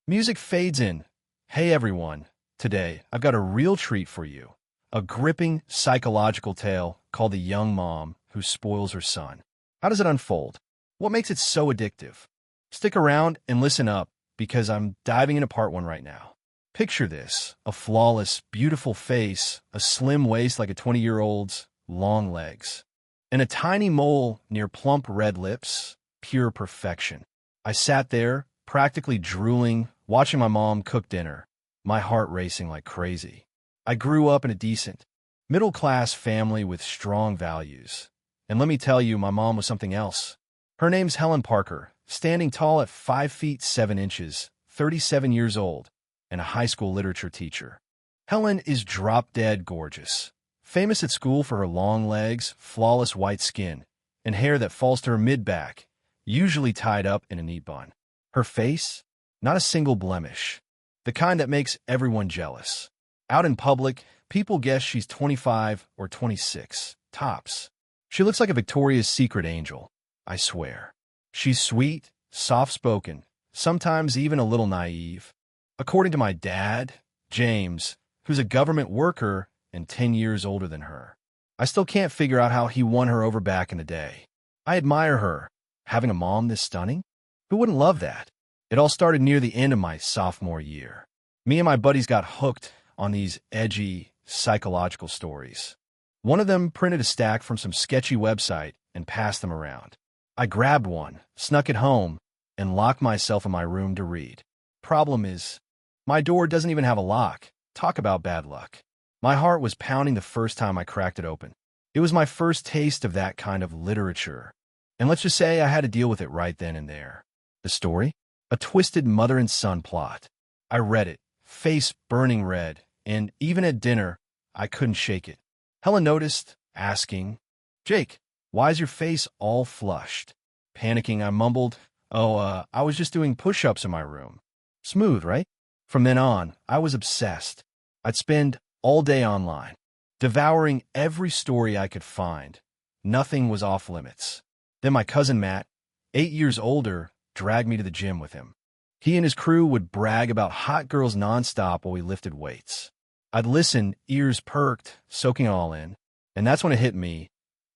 Music fades in. Hey everyone, today I've got a real treat for you. A gripping psychological tale called The Young Mom Who Spoils Her Son. How does it unfold? What makes it so addictive? Stick around and listen up because I'm diving into part one right now. Picture this, a flawless, beautiful face, a slim waist like a 20-year-old's, long legs, and a tiny mole near plump red lips, pure perfection. I sat there, practically drooling, watching my mom cook dinner, my heart racing like crazy. I grew up in a decent, middle-class family with strong values. And let me tell you, my mom was something else. Her name's Helen Parker, standing tall at 5 feet 7 inches, 37 years old, and a high school literature teacher. Helen is drop-dead gorgeous, famous at school for her long legs, flawless white skin, and hair that falls to her mid-back, usually tied up in a neat bun. Her face? Not a single blemish. The kind that makes everyone jealous. Out in public, people guess she's 25 or 26, tops. She looks like a Victoria's Secret angel, I swear. She's sweet, soft-spoken, sometimes even a little naive. According to my dad, James, who's a government worker and 10 years older than her. I still can't figure out how he won her over back in the day. I admire her. Having a mom this stunning? Who wouldn't love that? It all started near the end of my sophomore year. Me and my buddies got hooked on these edgy, psychological stories. One of them printed a stack from some sketchy website and passed them around. I grabbed one, snuck it home, and locked myself in my room to read. Problem is, my door doesn't even have a lock. Talk about bad luck. My heart was pounding the first time I cracked it open. It was my first taste of that kind of literature. And let's just say I had to deal with it right then and there. The story? A twisted mother and son plot. I read it, face burning red, and even at dinner, I couldn't shake it. Helen noticed, asking, "Jake, why is your face all flushed?" Panicking, I mumbled, I was just doing push-ups in my room." Smooth, right? From then on, I was obsessed. I'd spend all day online, devouring every story I could find. Nothing was off limits. Then my cousin Matt, 8 years older, dragged me to the gym with him. He and his crew would brag about hot girls nonstop while we lifted weights. I'd listen, ears perked, soaking it all in, and that's when it hit me.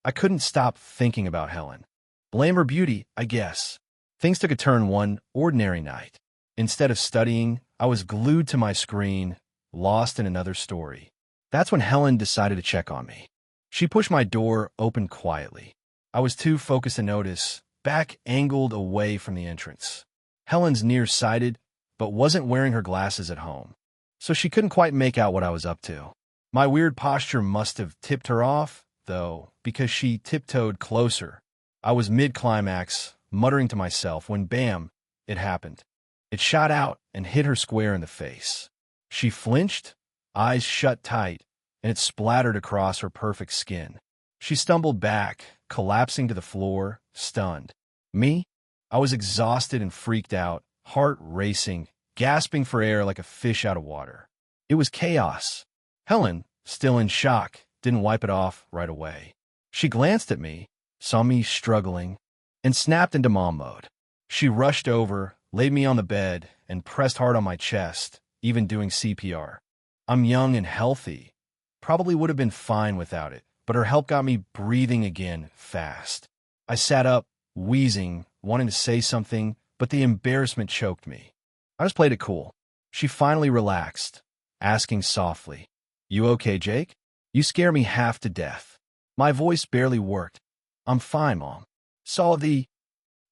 I couldn't stop thinking about Helen. Blame her beauty, I guess. Things took a turn one ordinary night. Instead of studying, I was glued to my screen, lost in another story. That's when Helen decided to check on me. She pushed my door open quietly. I was too focused to notice, back angled away from the entrance. Helen's nearsighted, but wasn't wearing her glasses at home, so she couldn't quite make out what I was up to. My weird posture must have tipped her off, though, because she tiptoed closer. I was mid-climax, muttering to myself, when bam, it happened. It shot out and hit her square in the face. She flinched, eyes shut tight, and it splattered across her perfect skin. She stumbled back, collapsing to the floor, stunned. Me? I was exhausted and freaked out, heart racing, gasping for air like a fish out of water. It was chaos. Helen, still in shock, didn't wipe it off right away. She glanced at me, saw me struggling, and snapped into mom mode. She rushed over, laid me on the bed, and pressed hard on my chest, even doing CPR. I'm young and healthy. Probably would have been fine without it, but her help got me breathing again fast. I sat up, wheezing, wanting to say something, but the embarrassment choked me. I just played it cool. She finally relaxed, asking softly, "You okay, Jake? You scare me half to death." My voice barely worked. "I'm fine, Mom." "Saw the—"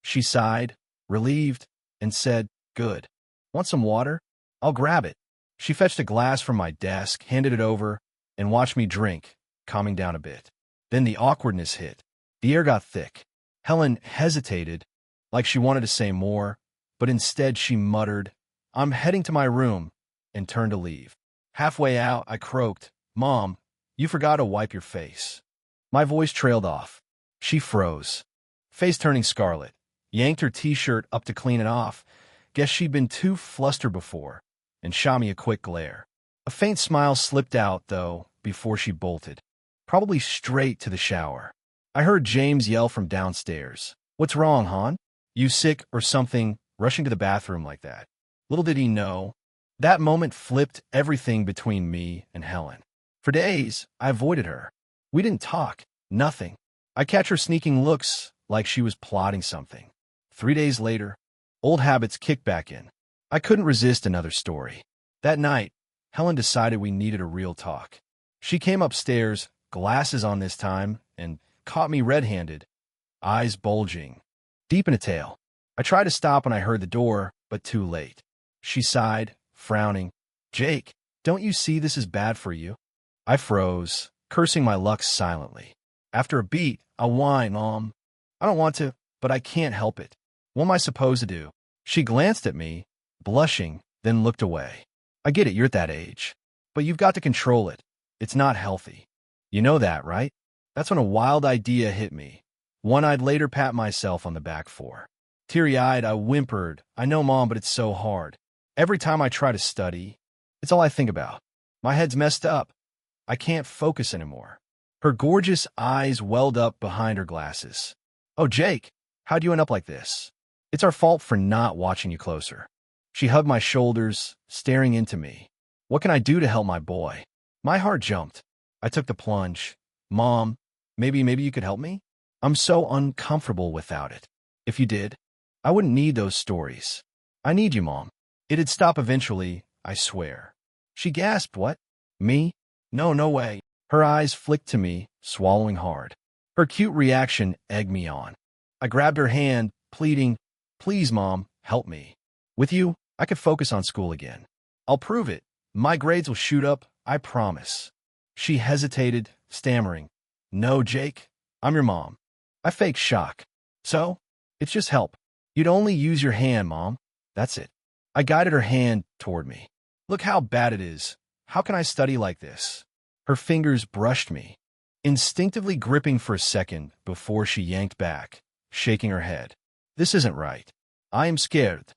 She sighed, relieved, and said, "Good. Want some water? I'll grab it." She fetched a glass from my desk, handed it over, and watched me drink, calming down a bit. Then the awkwardness hit. The air got thick. Helen hesitated, like she wanted to say more, but instead she muttered, "I'm heading to my room," and turned to leave. Halfway out, I croaked, "Mom, you forgot to wipe your face." My voice trailed off. She froze, face turning scarlet, yanked her t-shirt up to clean it off. Guess she'd been too flustered before, and shot me a quick glare. A faint smile slipped out, though, before she bolted, probably straight to the shower. I heard James yell from downstairs, "What's wrong, hon? You sick or something, rushing to the bathroom like that?" Little did he know, that moment flipped everything between me and Helen. For days, I avoided her. We didn't talk, nothing. I catch her sneaking looks like she was plotting something. 3 days later, old habits kicked back in. I couldn't resist another story. That night, Helen decided we needed a real talk. She came upstairs, glasses on this time, and caught me red-handed, eyes bulging, deep in a tale. I tried to stop when I heard the door, but too late. She sighed, frowning. "Jake, don't you see this is bad for you?" I froze, cursing my luck silently. After a beat, I whined, "Mom, I don't want to, but I can't help it. What am I supposed to do?" She glanced at me, blushing, then looked away. "I get it, you're at that age. But you've got to control it. It's not healthy. You know that, right?" That's when a wild idea hit me, one I'd later pat myself on the back for. Teary-eyed, I whimpered, "I know, Mom, but it's so hard. Every time I try to study, it's all I think about. My head's messed up. I can't focus anymore." Her gorgeous eyes welled up behind her glasses. "Oh, Jake, how'd you end up like this? It's our fault for not watching you closer." She hugged my shoulders, staring into me. What can I do to help my boy? My heart jumped. I took the plunge. "Mom, maybe you could help me? I'm so uncomfortable without it. If you did, I wouldn't need those stories. I need you, Mom." It'd stop eventually, I swear. She gasped, "What? Me? No way." Her eyes flicked to me, swallowing hard. Her cute reaction egged me on. I grabbed her hand, pleading, "Please, Mom, help me. With you, I could focus on school again. I'll prove it. My grades will shoot up, I promise." She hesitated, stammering, "No, Jake, I'm your mom." I faked shock. "So? It's just help. You'd only use your hand, Mom. That's it." I guided her hand toward me. "Look how bad it is. How can I study like this?" Her fingers brushed me, instinctively gripping for a second before she yanked back, shaking her head. "This isn't right. I am scared."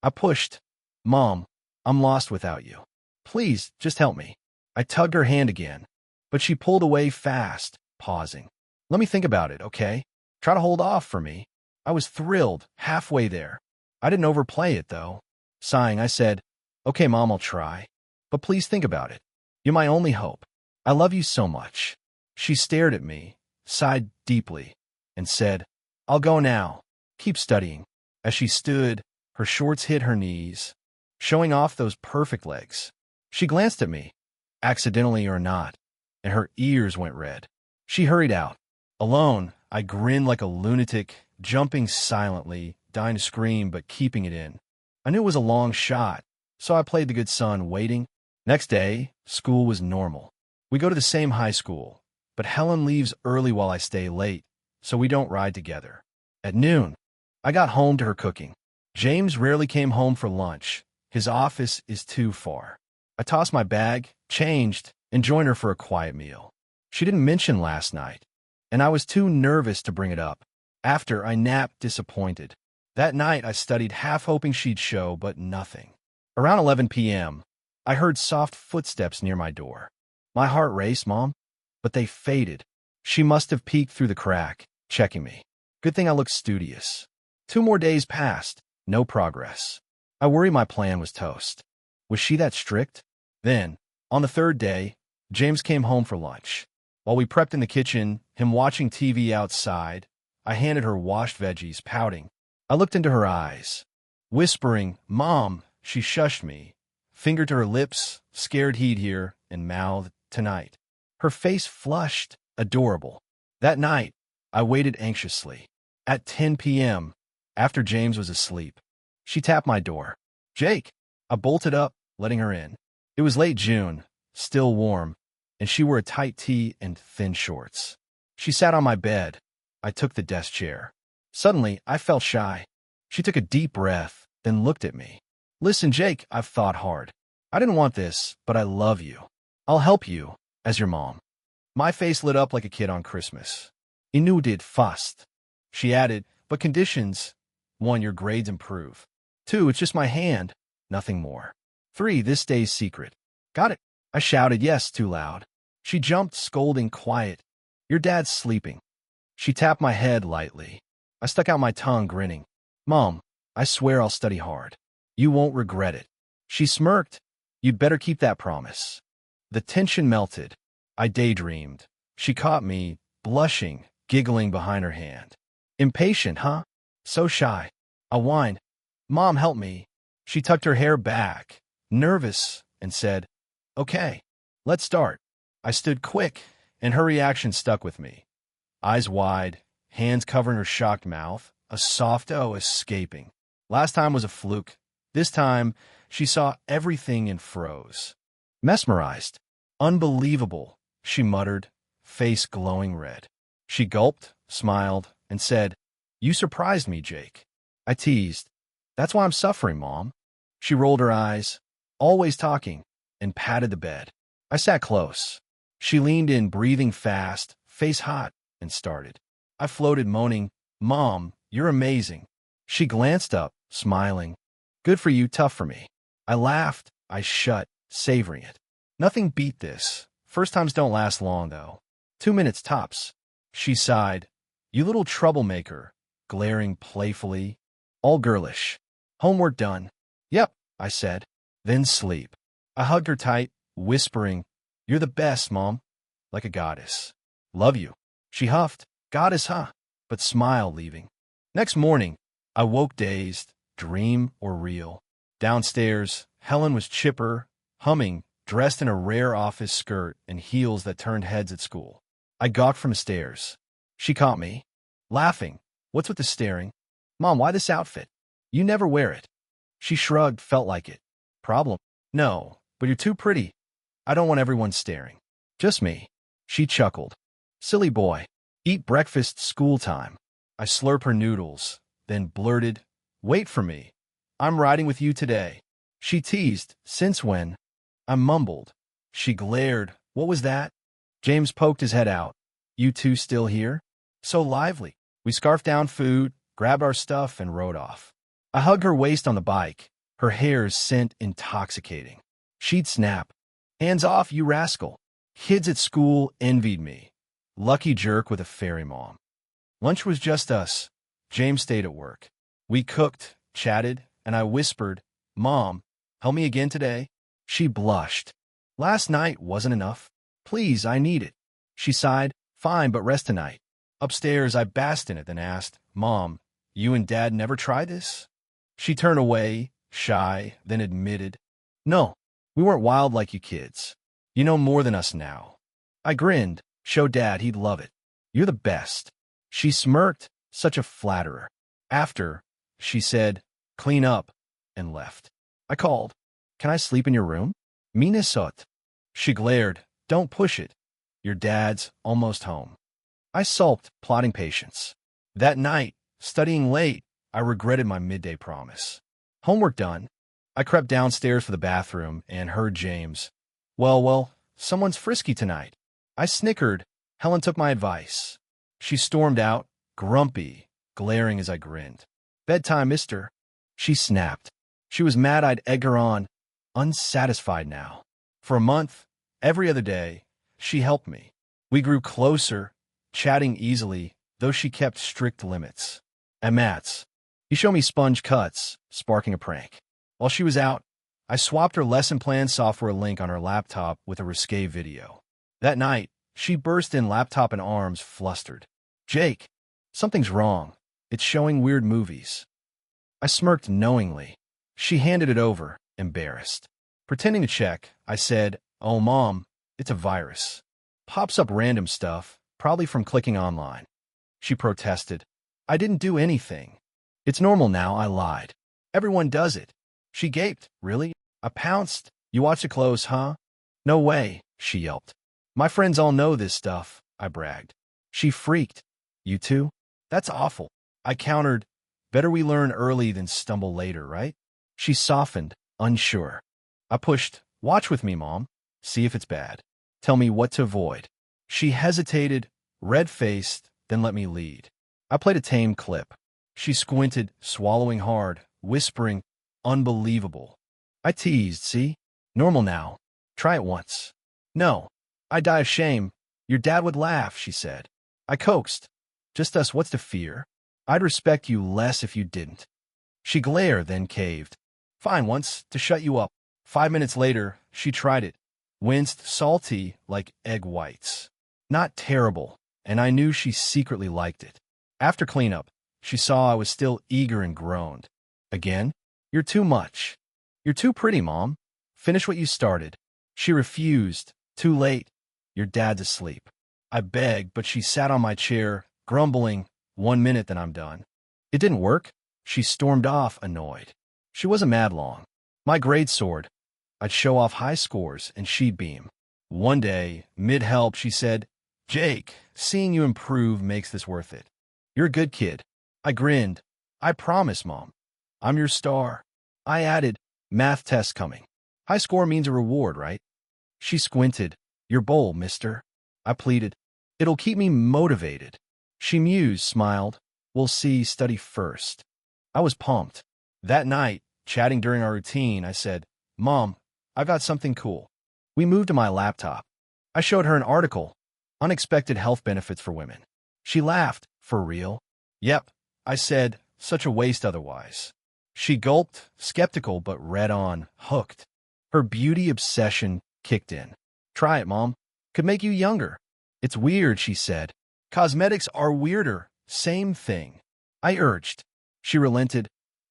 I pushed. "Mom, I'm lost without you. Please, just help me." I tugged her hand again, but she pulled away fast, pausing. "Let me think about it, okay? Try to hold off for me." I was thrilled, halfway there. I didn't overplay it, though. Sighing, I said, "Okay, Mom, I'll try. But please think about it. You're my only hope. I love you so much." She stared at me, sighed deeply, and said, "I'll go now. Keep studying." As she stood, her shorts hit her knees, showing off those perfect legs. She glanced at me, accidentally or not, and her ears went red. She hurried out. Alone, I grinned like a lunatic, jumping silently, dying to scream but keeping it in. I knew it was a long shot, so I played the good son, waiting. Next day, school was normal. We go to the same high school, but Helen leaves early while I stay late, so we don't ride together. At noon, I got home to her cooking. James rarely came home for lunch. His office is too far. I tossed my bag, changed, and joined her for a quiet meal. She didn't mention last night, and I was too nervous to bring it up. After, I napped disappointed. That night, I studied half hoping she'd show, but nothing. Around 11 p.m., I heard soft footsteps near my door. My heart raced, Mom, but they faded. She must have peeked through the crack, checking me. Good thing I looked studious. 2 more days passed, no progress. I worry my plan was toast. Was she that strict? Then, on the 3rd day, James came home for lunch. While we prepped in the kitchen, him watching TV outside, I handed her washed veggies, pouting. I looked into her eyes. Whispering, "Mom," she shushed me, finger to her lips, scared he'd hear, and mouthed, "Tonight." Her face flushed, adorable. That night, I waited anxiously. At 10 p.m., after James was asleep, she tapped my door. "Jake." I bolted up, letting her in. It was late June, still warm, and she wore a tight tee and thin shorts. She sat on my bed. I took the desk chair. Suddenly, I felt shy. She took a deep breath, then looked at me. "Listen, Jake, I've thought hard. I didn't want this, but I love you. I'll help you, as your mom." My face lit up like a kid on Christmas. "Inu did fast." She added, "But conditions. 1, your grades improve. 2, it's just my hand, nothing more. 3, this stays secret." "Got it." I shouted yes too loud. She jumped, scolding, "Quiet. Your dad's sleeping." She tapped my head lightly. I stuck out my tongue, grinning. "Mom, I swear I'll study hard. You won't regret it. She smirked. You'd better keep that promise. The tension melted. I daydreamed. She caught me, blushing, giggling behind her hand. Impatient, huh? So shy. I whined. Mom, help me. She tucked her hair back, nervous, and said, Okay, let's start. I stood quick, and her reaction stuck with me. Eyes wide, hands covering her shocked mouth, a soft O escaping. Last time was a fluke. This time, she saw everything and froze. Mesmerized. Unbelievable, she muttered, face glowing red. She gulped, smiled, and said, You surprised me, Jake. I teased. That's why I'm suffering, Mom. She rolled her eyes, always talking, and patted the bed. I sat close. She leaned in, breathing fast, face hot, and started. I floated, moaning, Mom, you're amazing. She glanced up, smiling. Good for you, tough for me. I laughed. I shut, savoring it. Nothing beat this. First times don't last long, though. 2 minutes tops. She sighed. You little troublemaker, glaring playfully. All girlish. Homework done. Yep, I said. Then sleep. I hugged her tight, whispering, You're the best, Mom. Like a goddess. Love you. She huffed. Goddess, huh? But smiled, leaving. Next morning, I woke dazed, dream or real. Downstairs, Helen was chipper, humming, dressed in a rare office skirt and heels that turned heads at school. I gawked from the stairs. She caught me, laughing. What's with the staring? Mom, why this outfit? You never wear it. She shrugged, felt like it. Problem? No, but you're too pretty. I don't want everyone staring. Just me. She chuckled. Silly boy. Eat breakfast, school time. I slurp her noodles, then blurted, Wait for me. I'm riding with you today. She teased, Since when? I mumbled. She glared. What was that? James poked his head out. You two still here? So lively. We scarfed down food, grabbed our stuff, and rode off. I hugged her waist on the bike, her hair's scent intoxicating. She'd snap. Hands off, you rascal. Kids at school envied me. Lucky jerk with a fairy mom. Lunch was just us. James stayed at work. We cooked, chatted, and I whispered, Mom, help me again today? She blushed. Last night wasn't enough. Please, I need it. She sighed. Fine, but rest tonight. Upstairs, I basked in it, then asked, Mom, you and Dad never tried this? She turned away, shy, then admitted, No, we weren't wild like you kids. You know more than us now. I grinned. Show Dad, he'd love it. You're the best. She smirked, such a flatterer. After, she said, Clean up, and left. I called, Can I sleep in your room? Minnesota. She glared, Don't push it. Your dad's almost home. I sulked, plotting patience. That night, studying late, I regretted my midday promise. Homework done. I crept downstairs for the bathroom and heard James. Well, someone's frisky tonight. I snickered. Helen took my advice. She stormed out, grumpy, glaring as I grinned. Bedtime, mister. She snapped. She was mad I'd egg her on, unsatisfied now. For a month, every other day, she helped me. We grew closer, chatting easily, though she kept strict limits. At Matt's, he showed me sponge cuts, sparking a prank. While she was out, I swapped her lesson plan software link on her laptop with a risque video. That night, she burst in, laptop in arms, flustered. Jake, something's wrong. It's showing weird movies. I smirked knowingly. She handed it over, embarrassed. Pretending to check, I said, Oh, Mom, it's a virus. Pops up random stuff, probably from clicking online. She protested. I didn't do anything. It's normal now, I lied. Everyone does it. She gaped. Really? I pounced. You watch it close, huh? No way, she yelped. My friends all know this stuff, I bragged. She freaked. You too? That's awful. I countered. Better we learn early than stumble later, right? She softened, unsure. I pushed. Watch with me, Mom. See if it's bad. Tell me what to avoid. She hesitated, red-faced, then let me lead. I played a tame clip. She squinted, swallowing hard, whispering, Unbelievable. I teased, see? Normal now. Try it once. No. I die of shame. Your dad would laugh, she said. I coaxed. Just us, what's to fear? I'd respect you less if you didn't. She glared, then caved. Fine once, to shut you up. 5 minutes later, she tried it. Winced, salty like egg whites. Not terrible, and I knew she secretly liked it. After cleanup, she saw I was still eager and groaned. Again? You're too much. You're too pretty, Mom. Finish what you started. She refused. Too late. Your dad's asleep. I begged, but she sat on my chair, grumbling, 1 minute, then I'm done. It didn't work. She stormed off, annoyed. She wasn't mad long. My grades soared. I'd show off high scores, and she'd beam. One day, mid-help, she said, Jake, seeing you improve makes this worth it. You're a good kid. I grinned. I promise, Mom. I'm your star. I added, math test coming. High score means a reward, right? She squinted. You're bold, mister. I pleaded. It'll keep me motivated. She mused, smiled. We'll see, study first. I was pumped. That night, chatting during our routine, I said, Mom, I've got something cool. We moved to my laptop. I showed her an article, Unexpected Health Benefits for Women. She laughed. For real? Yep, I said, such a waste otherwise. She gulped, skeptical but read on, hooked. Her beauty obsession kicked in. Try it, Mom. Could make you younger. It's weird, she said. Cosmetics are weirder. Same thing. I urged. She relented.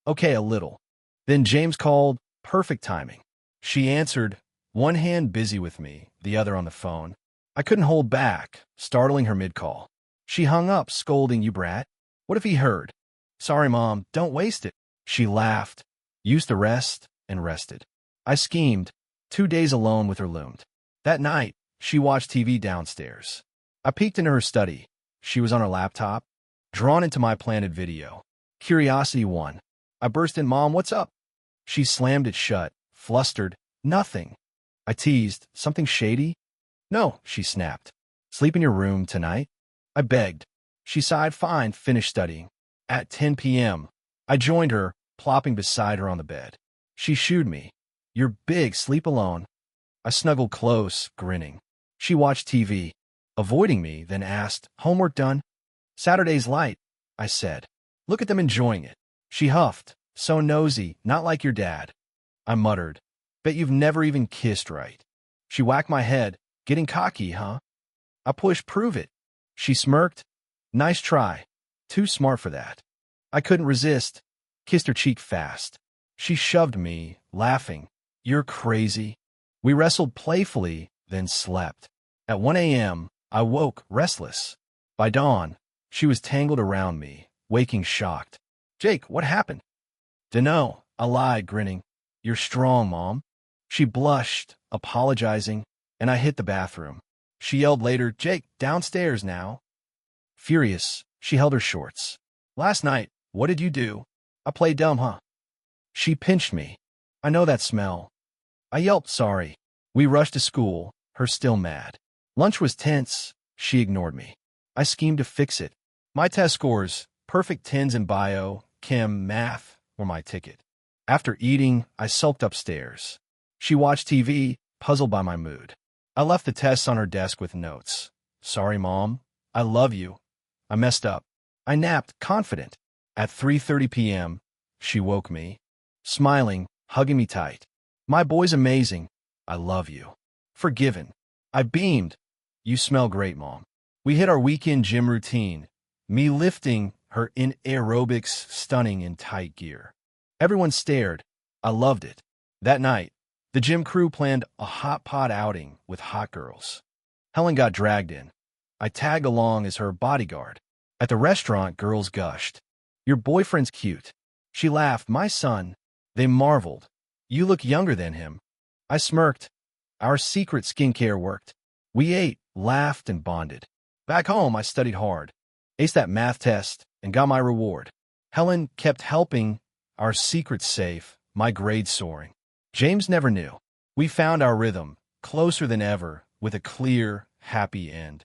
Okay, a little. Then James called. Perfect timing. She answered, one hand busy with me, the other on the phone. I couldn't hold back, startling her mid-call. She hung up, scolding, you brat. What if he heard? Sorry, Mom, don't waste it. She laughed, used the rest, and rested. I schemed. 2 days alone with her loomed. That night, she watched TV downstairs. I peeked into her study. She was on her laptop, drawn into my planted video. Curiosity won. I burst in, Mom, what's up? She slammed it shut, flustered. Nothing. I teased, something shady? No, she snapped. Sleep in your room tonight? I begged. She sighed, fine, finished studying. At 10 p.m., I joined her, plopping beside her on the bed. She shooed me. You're big, sleep alone. I snuggled close, grinning. She watched TV, avoiding me, then asked, homework done? Saturday's light, I said. Look at them enjoying it. She huffed, so nosy, not like your dad. I muttered, bet you've never even kissed right. She whacked my head, getting cocky, huh? I pushed, prove it. She smirked, nice try. Too smart for that. I couldn't resist, kissed her cheek fast. She shoved me, laughing. You're crazy. We wrestled playfully, then slept. At 1 a.m., I woke, restless. By dawn, she was tangled around me, waking shocked. Jake, what happened? Dunno, I lied, grinning. You're strong, Mom. She blushed, apologizing, and I hit the bathroom. She yelled later, Jake, downstairs now. Furious, she held her shorts. Last night, what did you do? I played dumb, huh? She pinched me. I know that smell. I yelped sorry. We rushed to school, her still mad. Lunch was tense. She ignored me. I schemed to fix it. My test scores, perfect 10s in bio, chem, math, were my ticket. After eating, I sulked upstairs. She watched TV, puzzled by my mood. I left the tests on her desk with notes. Sorry, Mom. I love you. I messed up. I napped, confident. At 3:30 p.m., she woke me, smiling, hugging me tight. My boy's amazing. I love you. Forgiven. I beamed. You smell great, Mom. We hit our weekend gym routine, me lifting, her in aerobics, stunning in tight gear. Everyone stared. I loved it. That night, the gym crew planned a hot pot outing with hot girls. Helen got dragged in. I tagged along as her bodyguard. At the restaurant, girls gushed. Your boyfriend's cute. She laughed. My son. They marveled. You look younger than him. I smirked. Our secret skincare worked. We ate, laughed, and bonded. Back home, I studied hard, aced that math test, and got my reward. Helen kept helping, our secret safe, my grades soaring. James never knew. We found our rhythm, closer than ever, with a clear, happy end.